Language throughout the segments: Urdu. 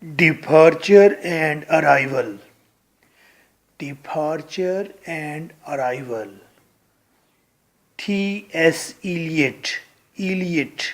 Departure and arrival. Departure and arrival. T.S. Eliot. Eliot.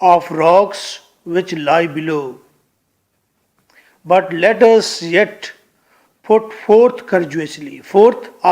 of rocks which lie below. But let us yet put forth courageously, forth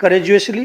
courageously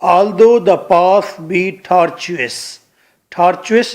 Although the path be tortuous, tortuous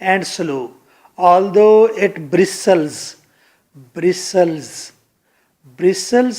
and slow. Although it bristles, bristles, bristles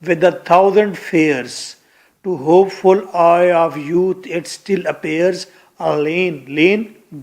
With a thousand fears, to hopeful eye of youth it still appears a lane, lane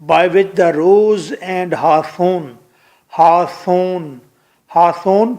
By which the rose and hawthorn, hawthorn, hawthorn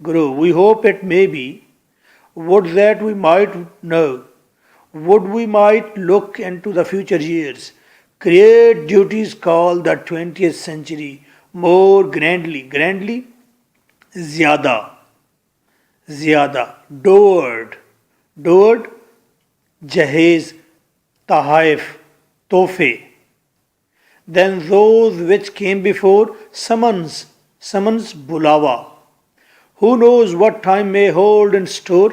grow. We hope it may be. Would that we might know, would we might look into the future years. Create duties call the 20th century more grandly, grandly, zyada, zyada, dowered, dowered, jahez, tahaif, tofe. Then those which came before, summons, summons bulawa. Who knows what time may hold in store?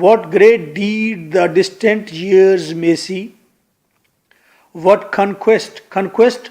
what great deed the distant years may see. What conquest, conquest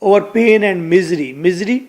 over pain and misery, misery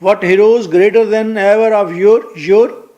What heroes greater than ever of your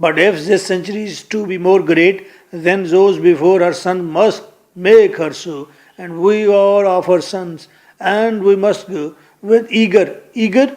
But if this century is to be more great than those before, her son must make her so. And we are of her sons, and we must go with eager, eager,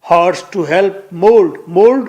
hearts to help mold, mold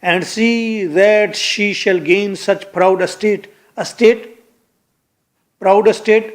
And see that she shall gain such proud estate, estate, proud estate,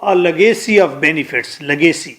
A legacy of benefits, legacy,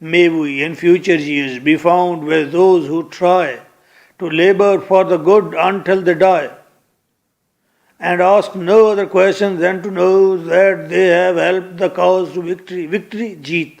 May we in future years be found with those who try to labor for the good until they die, and ask no other question than to know that they have helped the cause to victory, victory, jeet.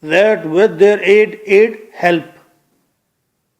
That with their aid, help,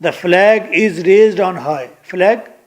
The flag is raised on high, flag,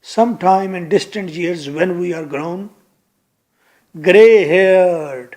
Sometime in distant years when we are grown, grey-haired,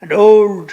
and old,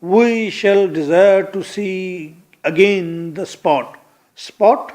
we shall desire to see again the spot, spot,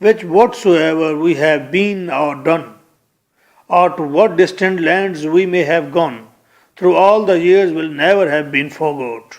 which whatsoever we have been or done, or to what distant lands we may have gone, through all the years will never have been forgot.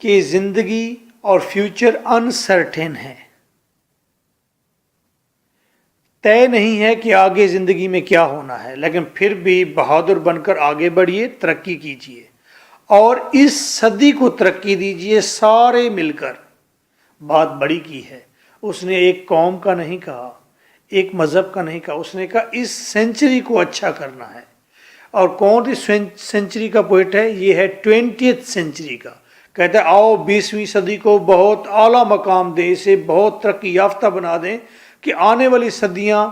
کہ زندگی اور فیوچر انسرٹن ہے، طے نہیں ہے کہ آگے زندگی میں کیا ہونا ہے، لیکن پھر بھی بہادر بن کر آگے بڑھیے، ترقی کیجیے اور اس صدی کو ترقی دیجیے سارے مل کر۔ بات بڑی کی ہے، اس نے ایک قوم کا نہیں کہا، ایک مذہب کا نہیں کہا، اس نے کہا اس سینچری کو اچھا کرنا ہے۔ اور کون سی سینچری کا پوائنٹ ہے؟ یہ ہے 20th سینچری کا۔ کہتا ہے آؤ 20ویں صدی کو بہت اعلیٰ مقام دیں، اسے بہت ترقی یافتہ بنا دیں کہ آنے والی صدیاں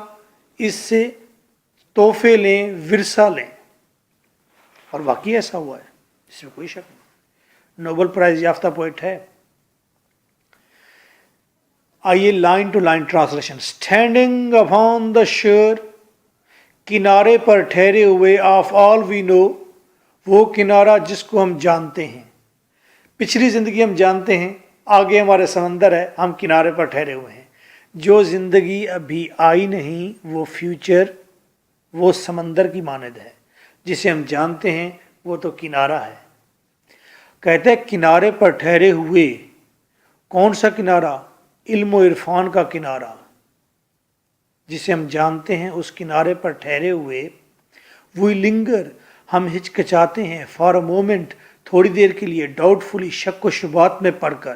اس سے تحفے لیں، ورثہ لیں۔ اور واقعی ایسا ہوا ہے، اس میں کوئی شک نہیں، نوبل پرائز یافتہ پوئٹ ہے۔ آئیے line to line translation. Standing upon the shore, کنارے پر ٹھہرے ہوئے، آف آل وی نو، وہ کنارہ جس کو ہم جانتے ہیں۔ پچھلی زندگی ہم جانتے ہیں، آگے ہمارے سمندر ہے، ہم کنارے پر ٹھہرے ہوئے ہیں۔ جو زندگی ابھی آئی نہیں وہ فیوچر، وہ سمندر کی مانند ہے، جسے ہم جانتے ہیں وہ تو کنارہ ہے۔ کہتے ہیں کنارے پر ٹھہرے ہوئے، کون سا کنارہ؟ علم و عرفان کا کنارہ، جسے ہم جانتے ہیں، اس کنارے پر ٹھہرے ہوئے۔ وی لنگر، ہم ہچکچاتے ہیں، فار اے مومنٹ، تھوڑی دیر کے لیے، ڈاؤٹ فلی، شک و شبہات میں پڑھ کر۔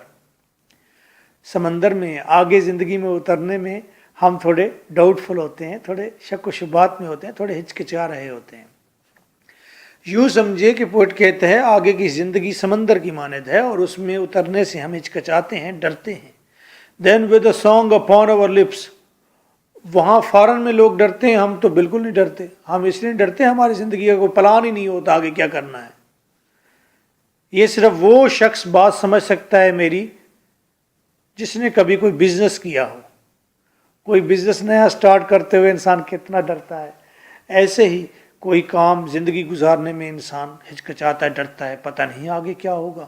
سمندر میں آگے زندگی میں اترنے میں ہم تھوڑے ڈاؤٹ فل ہوتے ہیں، تھوڑے شک و شبہات میں ہوتے ہیں، تھوڑے ہچکچا رہے ہوتے ہیں۔ یوں سمجھے کہ پوئٹ کہتے ہیں آگے کی زندگی سمندر کی مانند ہے اور اس میں اترنے سے ہم ہچکچاتے ہیں، ڈرتے ہیں۔ دین ود اے سانگ اپون اور لپس، وہاں فارن میں لوگ ڈرتے ہیں، ہم تو بالکل نہیں ڈرتے۔ ہم اس لیے ڈرتے ہیں ہماری زندگی کا کوئی پلان ہی نہیں ہوتا آگے کیا کرنا ہے۔ یہ صرف وہ شخص بات سمجھ سکتا ہے میری جس نے کبھی کوئی بزنس کیا ہو۔ کوئی بزنس نیا سٹارٹ کرتے ہوئے انسان کتنا ڈرتا ہے، ایسے ہی کوئی کام زندگی گزارنے میں انسان ہچکچاتا ہے، ڈرتا ہے، پتہ نہیں آگے کیا ہوگا۔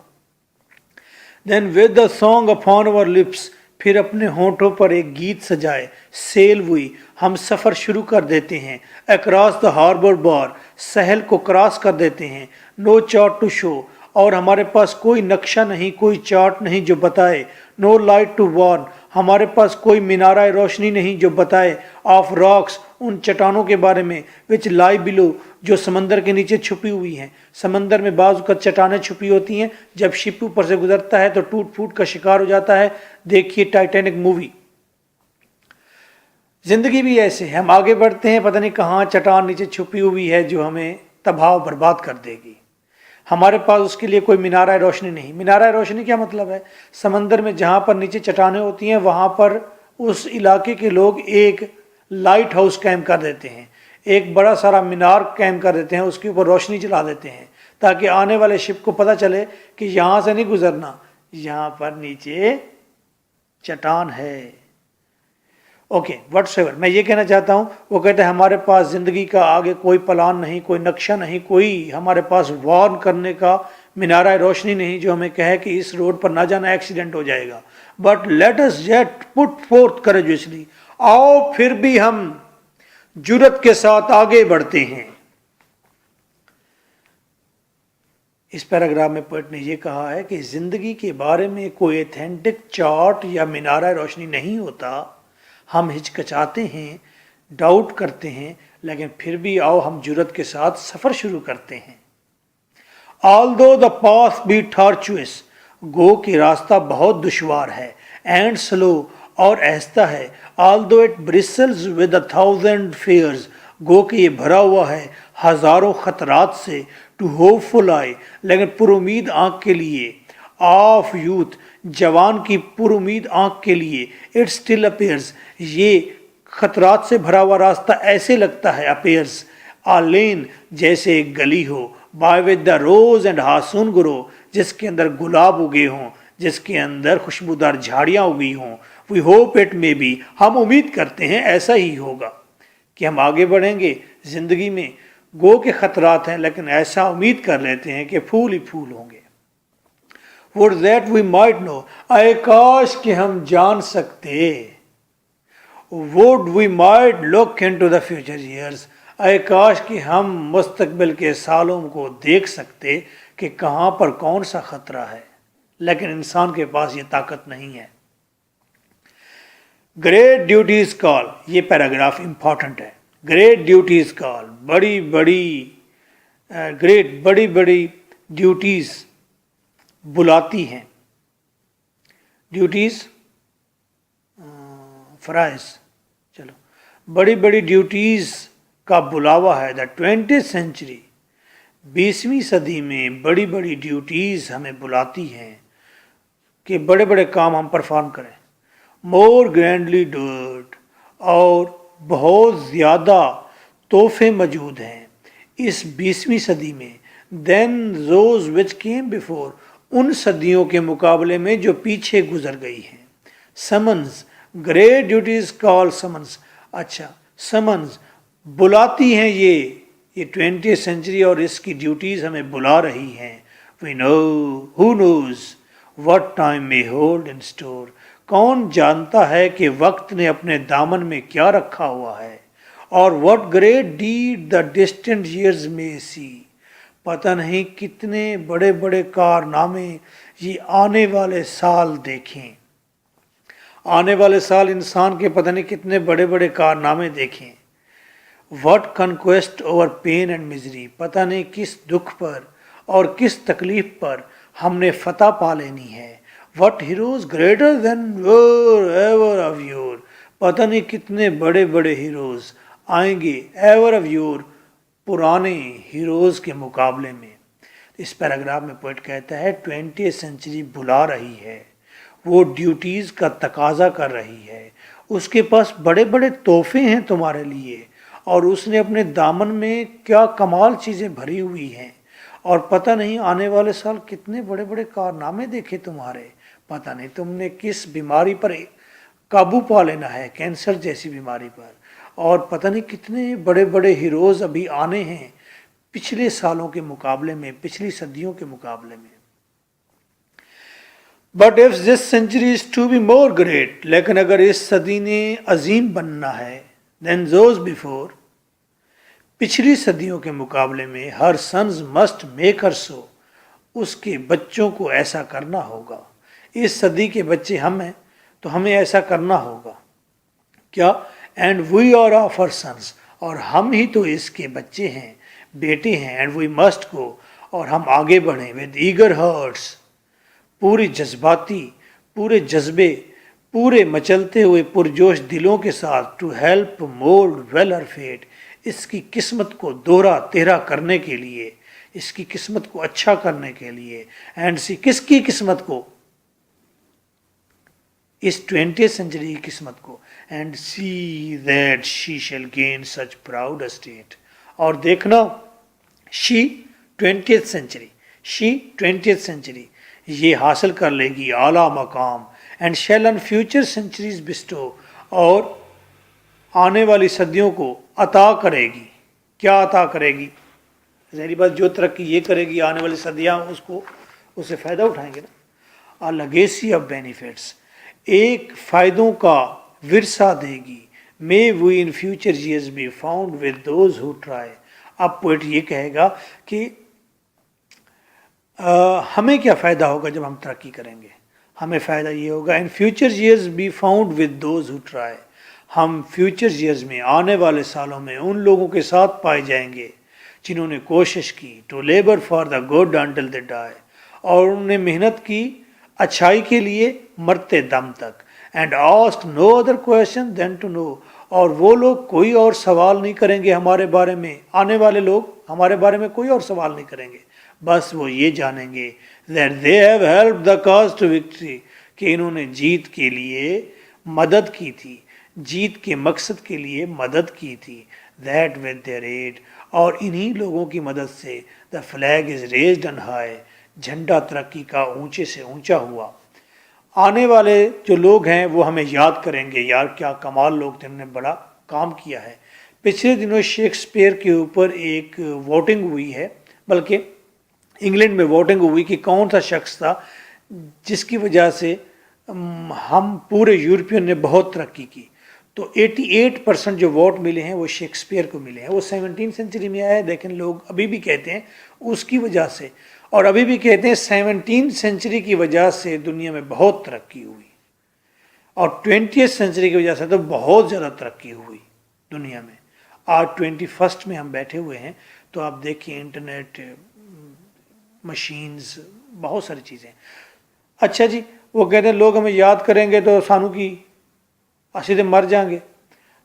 دین ود دا سانگ اپون اور لپس، پھر اپنے ہونٹوں پر ایک گیت سجائے، سیل ہوئی، ہم سفر شروع کر دیتے ہیں، اکراس دا ہاربر بار، ساحل کو کراس کر دیتے ہیں، نو چارٹ ٹو شو، اور ہمارے پاس کوئی نقشہ نہیں، کوئی چارٹ نہیں جو بتائے، نو لائٹ ٹو وارن، ہمارے پاس کوئی مینارہ روشنی نہیں جو بتائے، آف راکس، ان چٹانوں کے بارے میں، وچ لائی بلو، جو سمندر کے نیچے چھپی ہوئی ہیں۔ سمندر میں بعض اوقات چٹانیں چھپی ہوتی ہیں، جب شپ اوپر سے گزرتا ہے تو ٹوٹ پھوٹ کا شکار ہو جاتا ہے۔ دیکھیے ٹائٹینک مووی۔ زندگی بھی ایسے ہے، ہم آگے بڑھتے ہیں، پتہ نہیں کہاں چٹان نیچے چھپی ہوئی ہے جو ہمیں تباہ و برباد کر دے گی۔ ہمارے پاس اس کے لیے کوئی مینارہ روشنی نہیں۔ مینارہ روشنی کیا مطلب ہے؟ سمندر میں جہاں پر نیچے چٹانیں ہوتی ہیں وہاں پر اس علاقے کے لوگ ایک لائٹ ہاؤس قائم کر دیتے ہیں، ایک بڑا سارا مینار قائم کر دیتے ہیں، اس کے اوپر روشنی چلا دیتے ہیں تاکہ آنے والے شپ کو پتہ چلے کہ یہاں سے نہیں گزرنا، یہاں پر نیچے چٹان ہے۔ اوکے واٹس ایور، میں یہ کہنا چاہتا ہوں، وہ کہتے ہیں ہمارے پاس زندگی کا آگے کوئی پلان نہیں، کوئی نقشہ نہیں، کوئی ہمارے پاس وارن کرنے کا مینارہ روشنی نہیں جو ہمیں کہے کہ اس روڈ پر نہ جانا، ایکسیڈنٹ ہو جائے گا۔ But let us yet put forth courageously، آؤ پھر بھی ہم جرت کے ساتھ آگے بڑھتے ہیں۔ اس پیراگراف میں پوئٹ نے یہ کہا ہے کہ زندگی کے بارے میں کوئی ایتھینٹک چارٹ یا مینارہ روشنی نہیں ہوتا، ہم ہچکچاتے ہیں، ڈاؤٹ کرتے ہیں، لیکن پھر بھی آؤ ہم جرت کے ساتھ سفر شروع کرتے ہیں۔ although the path be tortuous، گو کہ راستہ بہت دشوار ہے، and slow، اور آہستہ ہے، although it bristles with 1,000 fears، گو کہ یہ بھرا ہوا ہے ہزاروں خطرات سے، to hopeful eye، لیکن پر امید آنکھ کے لیے، of youth، جوان کی پر امید آنکھ کے لیے، it still appears، یہ خطرات سے بھرا ہوا راستہ ایسے لگتا ہے، appears، a lane، جیسے ایک گلی ہو، by with the rose and hasun grow، جس کے اندر گلاب اگے ہوں، جس کے اندر خوشبودار جھاڑیاں اگی ہوں۔ we hope it may be، ہم امید کرتے ہیں ایسا ہی ہوگا کہ ہم آگے بڑھیں گے زندگی میں، گو کے خطرات ہیں لیکن ایسا امید کر لیتے ہیں کہ پھول ہی پھول ہوں گے۔ would that we might know، اے کاش کہ ہم جان سکتے، would we might look into the future years، اے کاش کہ ہم مستقبل کے سالوں کو دیکھ سکتے کہ کہاں پر کون سا خطرہ ہے۔ لیکن انسان کے پاس یہ طاقت نہیں ہے. گریٹ ڈیوٹیز کال، یہ پیراگراف امپورٹنٹ ہے. گریٹ ڈیوٹیز کال، بڑی بڑی ڈیوٹیز بلاتی ہیں. ڈیوٹیز فرائض، چلو بڑی بڑی ڈیوٹیز کا بلاوا ہے. دا 20th سینچری، 20ویں صدی میں بڑی بڑی ڈیوٹیز ہمیں بلاتی ہیں کہ بڑے بڑے کام ہم پرفارم کریں. مور گرینڈلی ڈوڈ، اور بہت زیادہ تحفے موجود ہیں اس 20ویں صدی میں. دین زوز وچ کیم بیفور، ان صدیوں کے مقابلے میں جو پیچھے گزر گئی ہیں. سمنز، گریٹ ڈیوٹیز کال سمنز، اچھا سمنز بلاتی ہیں یہ 20th سینچری اور اس کی ڈیوٹیز ہمیں بلا رہی ہیں. وی نو، ہو نوز what time may hold in store، کون جانتا ہے کہ وقت نے اپنے دامن میں کیا رکھا ہوا ہے. اور what great deed the distant years may see، پتہ نہیں کتنے بڑے بڑے کارنامے یہ آنے والے سال دیکھیں. آنے والے سال انسان کے پتہ نہیں کتنے بڑے بڑے کارنامے دیکھیں. what conquest over pain and misery، پتہ نہیں کس دکھ پر اور کس تکلیف پر ہم نے فتح پا لینی ہے. what heroes greater than were ever of yore، پتہ نہیں کتنے بڑے بڑے ہیروز آئیں گے ایور آف یور، پرانے ہیروز کے مقابلے میں. اس پیراگراف میں پوئٹ کہتا ہے 20th سینچری بلا رہی ہے، وہ ڈیوٹیز کا تقاضا کر رہی ہے. اس کے پاس بڑے بڑے تحفے ہیں تمہارے لیے، اور اس نے اپنے دامن میں کیا کمال چیزیں بھری ہوئی ہیں. اور پتہ نہیں آنے والے سال کتنے بڑے بڑے کارنامے دیکھے تمہارے. پتہ نہیں تم نے کس بیماری پر قابو پا لینا ہے، کینسر جیسی بیماری پر. اور پتہ نہیں کتنے بڑے بڑے ہیروز ابھی آنے ہیں پچھلے سالوں کے مقابلے میں، پچھلی صدیوں کے مقابلے میں. But if this century is to be more great، لیکن اگر اس صدی نے عظیم بننا ہے than those before، پچھلی صدیوں کے مقابلے میں، her sons must make her so، اس کے بچوں کو ایسا کرنا ہوگا. اس صدی کے بچے ہم ہیں تو ہمیں ایسا کرنا ہوگا. کیا؟ And we are of her sons، اور ہم ہی تو اس کے بچے ہیں، بیٹے ہیں. اینڈ وی مسٹ گو، اور ہم آگے بڑھیں with eager hearts، پوری جذباتی، پورے جذبے، پورے مچلتے ہوئے پرجوش دلوں کے ساتھ to help mould well her fate, اس کی قسمت کو دوہرا تیرا کرنے کے لیے، اس کی قسمت کو اچھا کرنے کے لیے. اینڈ سی، کس کی قسمت کو؟ اس 20th سینچری کی قسمت کو. And see that she shell gain such proud state, اور دیکھنا شی 20th سینچری، شی 20th سینچری یہ حاصل کر لے گی اعلیٰ مقام. And shall in future centuries bestow, اور آنے والی صدیوں کو عطا کرے گی. کیا عطا کرے گی؟ ظاہری بات جو ترقی یہ کرے گی آنے والی صدیاں اس سے فائدہ اٹھائیں گے نا. لیگیسی آف بینیفٹس، ایک فائدوں کا ورثہ دے گی. may we in future years be found with those who try. اب پوئٹ یہ کہے گا کہ ہمیں کیا فائدہ ہوگا جب ہم ترقی کریں گے. ہمیں فائدہ یہ ہوگا in future years be found with those who try، ہم فیوچر ایئرز میں، آنے والے سالوں میں ان لوگوں کے ساتھ پائے جائیں گے جنہوں نے کوشش کی to labour for the good until they die, اور انہوں نے محنت کی اچھائی کے لیے مرتے دم تک. And ask no other question than to know, اور وہ لوگ کوئی اور سوال نہیں کریں گے ہمارے بارے میں، آنے والے لوگ ہمارے بارے میں کوئی اور سوال نہیں کریں گے، بس وہ یہ جانیں گے that they have helped the cause to victory، کہ انہوں نے جیت کے لیے مدد کی تھی، جیت کے مقصد کے لیے مدد کی تھی. that with their aid، اور انہی لوگوں کی مدد سے the flag is raised on high، جھنڈا ترقی کا اونچے سے اونچا ہوا. آنے والے جو لوگ ہیں وہ ہمیں یاد کریں گے، یار کیا کمال لوگ تھے، انہوں نے بڑا کام کیا ہے. پچھلے دنوں شیکسپیئر کے اوپر ایک ووٹنگ ہوئی ہے، بلکہ انگلینڈ میں ووٹنگ ہوئی کہ کون سا شخص تھا جس کی وجہ سے ہم پورے یورپین نے بہت ترقی کی. تو 88% جو ووٹ ملے ہیں وہ شیکسپیئر کو ملے ہیں. وہ 17 سینچری میں آئے، لیکن لوگ ابھی بھی کہتے ہیں اس کی وجہ سے. اور ابھی بھی کہتے ہیں 17 سینچری کی وجہ سے دنیا میں بہت ترقی ہوئی، اور 20 سینچری کی وجہ سے تو بہت زیادہ ترقی ہوئی دنیا میں۔ آج 21 میں ہم بیٹھے ہوئے ہیں، تو آپ دیکھیں انٹرنیٹ، مشینز، بہت ساری چیزیں۔ اچھا جی، وہ کہتے ہیں لوگ ہمیں یاد کریں گے تو سانو کی اسی دن مر جائیں گے،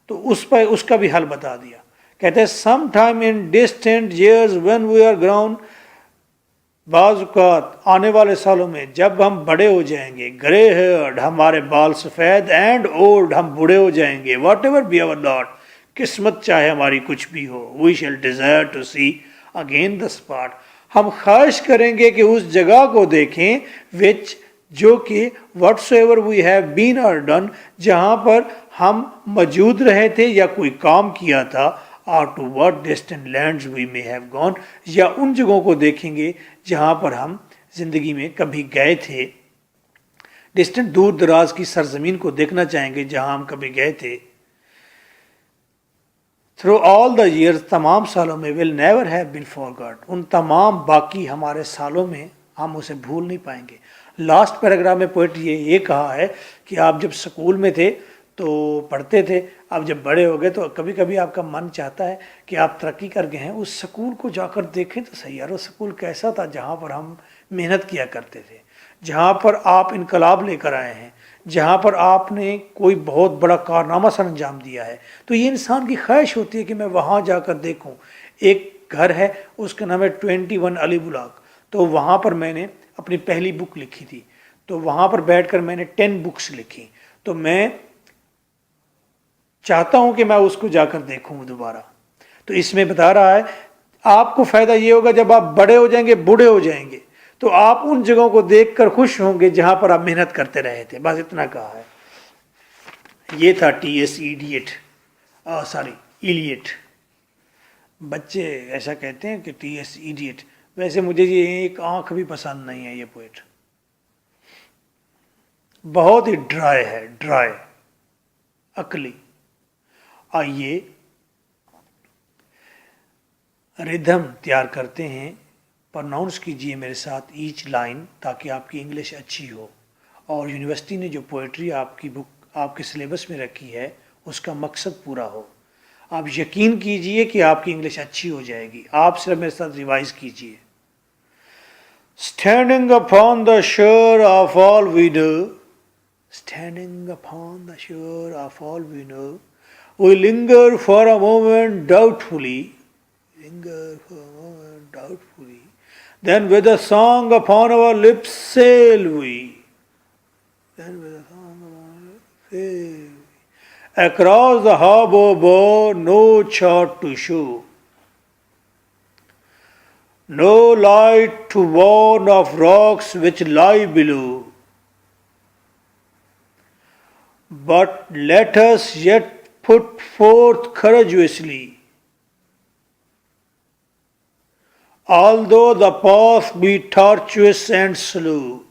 تو اس کا بھی حل بتا دیا۔ کہتے ہیں some time in distant years when we are ground, بعض اوقات آنے والے سالوں میں جب ہم بڑے ہو جائیں گے، گرے ہیئرڈ ہمارے بال سفید، اینڈ اولڈ ہم بوڑھے ہو جائیں گے، whatever be our lot, قسمت چاہے ہماری کچھ بھی ہو، we shall desire to see again the spot, ہم خواہش کریں گے کہ اس جگہ کو دیکھیں وچ جو کہ whatsoever we have been اور ڈن، جہاں پر ہم موجود رہے تھے یا کوئی کام کیا تھا، اور ٹو واٹ ڈسٹنٹ لینڈز وی میں ہیو گون، یا ان جگہوں کو دیکھیں گے جہاں پر ہم زندگی میں کبھی گئے تھے، ڈسٹنٹ دور دراز کی سرزمین کو دیکھنا چاہیں گے جہاں ہم کبھی گئے تھے۔ تھرو آل دا ایئرز، تمام سالوں میں، ول نیور ہیو بین فارگاٹ، ان تمام باقی ہمارے سالوں میں ہم اسے بھول نہیں پائیں گے۔ لاسٹ پیراگراف میں پوئٹ یہ کہا ہے کہ آپ جب سکول میں تھے تو پڑھتے تھے، اب جب بڑے ہو گئے تو کبھی کبھی آپ کا من چاہتا ہے کہ آپ ترقی کر گئے ہیں، اس سکول کو جا کر دیکھیں تو صحیح یار، وہ سکول کیسا تھا جہاں پر ہم محنت کیا کرتے تھے، جہاں پر آپ انقلاب لے کر آئے ہیں، جہاں پر آپ نے کوئی بہت بڑا کارنامہ سر انجام دیا ہے۔ تو یہ انسان کی خواہش ہوتی ہے کہ میں وہاں جا کر دیکھوں۔ ایک گھر ہے، اس کا نام ہے 21 علی بلاک، تو وہاں پر میں نے اپنی پہلی بک لکھی تھی، تو وہاں پر بیٹھ کر میں نے 10 بکس لکھی، تو میں چاہتا ہوں کہ میں اس کو جا کر دیکھوں دوبارہ۔ تو اس میں بتا رہا ہے آپ کو فائدہ یہ ہوگا جب آپ بڑے ہو جائیں گے، بوڑھے ہو جائیں گے، تو آپ ان جگہوں کو دیکھ کر خوش ہوں گے جہاں پر آپ محنت کرتے رہے تھے۔ بس اتنا کہا ہے۔ یہ تھا ٹی ایس ایڈیٹ، ایلیٹ۔ بچے ایسا کہتے ہیں کہ ٹی ایس ایڈیٹ، ویسے مجھے یہ ایک آنکھ بھی پسند نہیں ہے یہ پوئٹ، بہت ہی ڈرائی ہے، ڈرائی، عقلی۔ آئیے ردھم تیار کرتے ہیں، پرناؤنس کیجئے میرے ساتھ ایچ لائن تاکہ آپ کی انگلش اچھی ہو، اور یونیورسٹی نے جو پوئٹری آپ کی بک آپ کے سلیبس میں رکھی ہے اس کا مقصد پورا ہو۔ آپ یقین کیجئے کہ آپ کی انگلش اچھی ہو جائے گی، آپ صرف میرے ساتھ ریوائز کیجئے۔ Standing upon the shore of all we know, standing upon the shore of all we know, we linger for a moment doubtfully, then with a song upon our lips sail we, across the harbor bar, no chart to show, no light to warn of rocks which lie below, but let us yet put forth courageously, although the path be tortuous and slow,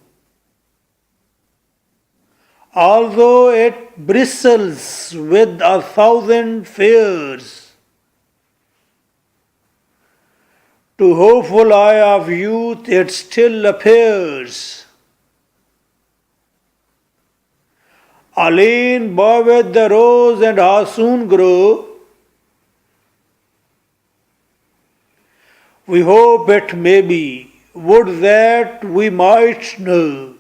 although it bristles with 1,000 fears, to hopeful eye of youth it still appears, alien with the rose and soon grow, we hope it may be, would that we might know,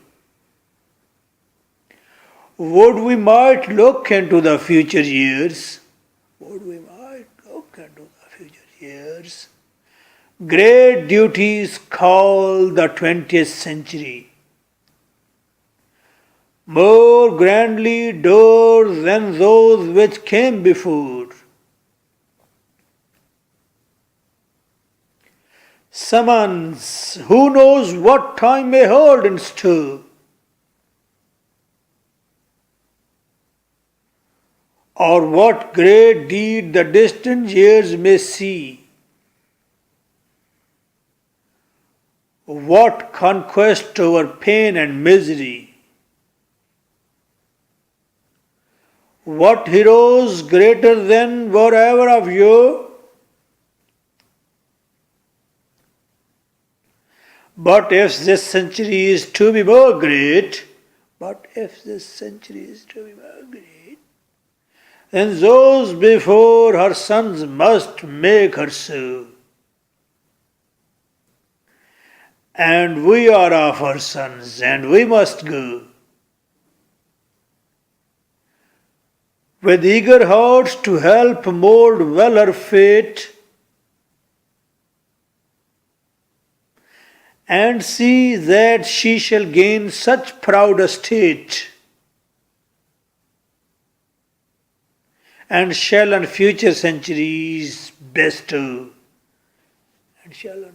would we might look into the future years, would we might look into the future years. Great duties call the 20th century, more grandly doors than those which came before. Summons, who knows what time may hold in store, or what great deed the distant years may see, what conquest over pain and misery, what heroes greater than were ever of yore, But if this century is to be more great, but if this century is to be more great, then those before her sons must make her so. And we are of her sons, and we must go. With eager hearts to help mold well her fate, and see that she shall gain such proud estate, and shall on future centuries bestow, and shall on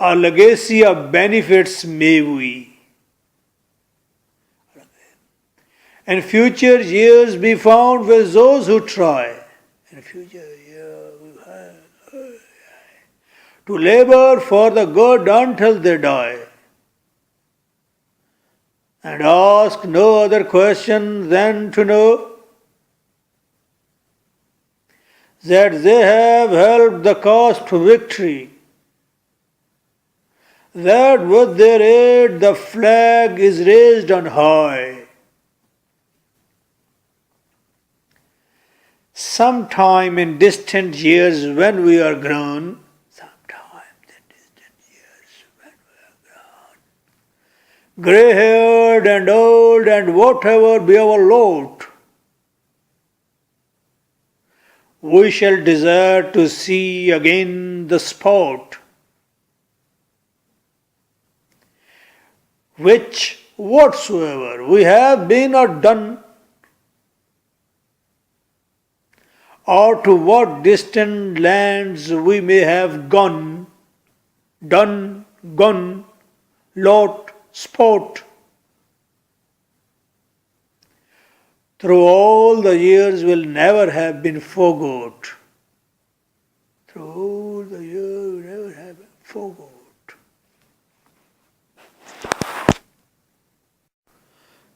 A legacy of benefits may we, and future years be found with those who try, and future years to labor for the good until they die, and ask no other question than to know that they have helped the cause to victory, that with their aid the flag is raised on high. Sometime in distant years when we are grown, grey-haired and old, and whatever be our lot, we shall desire to see again the spot which whatsoever we have been or done, or to what distant lands we may have gone, done, gone, lot, spot. Through all the years will never have been forgot. Through all the years will never have been forgot.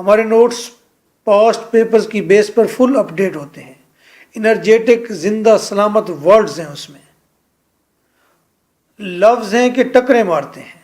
ہمارے نوٹس پاسٹ پیپرز کی بیس پر فل اپڈیٹ ہوتے ہیں. انرجیٹک زندہ سلامت ورڈز ہیں اس میں. لفظ ہیں کہ ٹکرے مارتے ہیں.